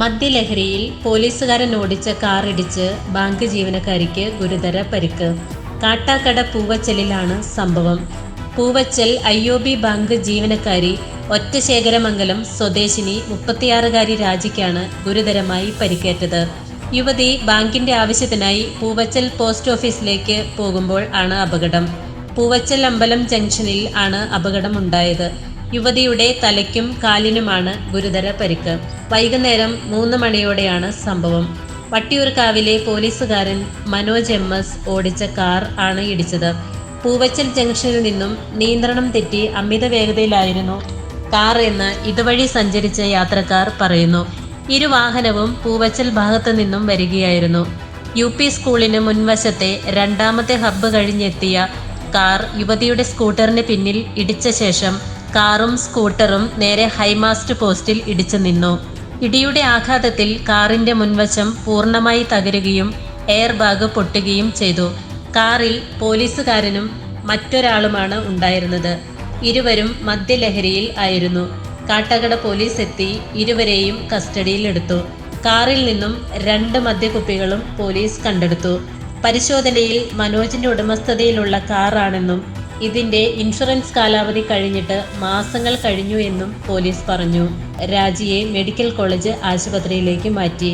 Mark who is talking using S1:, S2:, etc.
S1: മദ്യലഹരിയിൽ പോലീസുകാരൻ ഓടിച്ച കാർ ഇടിച്ച് ബാങ്ക് ജീവനക്കാരിക്ക് ഗുരുതര പരിക്ക്. കാട്ടാക്കട പൂവച്ചലിലാണ് സംഭവം. പൂവച്ചൽ IOB ബാങ്ക് ജീവനക്കാരി ഒറ്റശേഖരമംഗലം സ്വദേശിനി 36-കാരി രാജിക്കാണ് ഗുരുതരമായി പരിക്കേറ്റത്. യുവതി ബാങ്കിന്റെ ആവശ്യത്തിനായി പൂവച്ചൽ പോസ്റ്റ് ഓഫീസിലേക്ക് പോകുമ്പോൾ ആണ് അപകടം. പൂവച്ചൽ അമ്പലം ജംഗ്ഷനിൽ ആണ് അപകടം ഉണ്ടായത്. യുവതിയുടെ തലയ്ക്കും കാലിനുമാണ് ഗുരുതര പരിക്ക്. വൈകുന്നേരം 3 മണിയോടെയാണ് സംഭവം. വട്ടിയൂർക്കാവിലെ പോലീസുകാരൻ മനോജ് MS ഓടിച്ച കാർ ആണ് ഇടിച്ചത്. പൂവച്ചൽ ജംഗ്ഷനിൽ നിന്നും നിയന്ത്രണം തെറ്റി അമിത വേഗതയിലായിരുന്നു കാർ എന്ന് ഇതുവഴി സഞ്ചരിച്ച യാത്രക്കാർ പറയുന്നു. ഇരുവാഹനവും പൂവച്ചൽ ഭാഗത്തു നിന്നും വരികയായിരുന്നു. UP സ്കൂളിന് മുൻവശത്തെ രണ്ടാമത്തെ ഹബ്ബ് കഴിഞ്ഞെത്തിയ കാർ യുവതിയുടെ സ്കൂട്ടറിന് പിന്നിൽ ഇടിച്ച ശേഷം കാറും സ്കൂട്ടറും നേരെ ഹൈമാസ്റ്റ് പോസ്റ്റിൽ ഇടിച്ചു നിന്നു. ഇടിയുടെ ആഘാതത്തിൽ കാറിന്റെ മുൻവശം പൂർണ്ണമായി തകരുകയും എയർ ബാഗ് പൊട്ടുകയും ചെയ്തു. കാറിൽ പോലീസുകാരനും മറ്റൊരാളുമാണ് ഉണ്ടായിരുന്നത്. ഇരുവരും മദ്യലഹരിയിൽ ആയിരുന്നു. കാട്ടാക്കട പോലീസ് എത്തി ഇരുവരെയും കസ്റ്റഡിയിലെടുത്തു. കാറിൽ നിന്നും 2 മദ്യക്കുപ്പികളും പോലീസ് കണ്ടെടുത്തു. പരിശോധനയിൽ മനോജിന്റെ ഉടമസ്ഥതയിലുള്ള കാറാണെന്നും ഇതിന്റെ ഇൻഷുറൻസ് കാലാവധി കഴിഞ്ഞിട്ട് മാസങ്ങൾ കഴിഞ്ഞു എന്നും പോലീസ് പറഞ്ഞു. രാജിയെ മെഡിക്കൽ കോളേജ് ആശുപത്രിയിലേക്ക് മാറ്റി.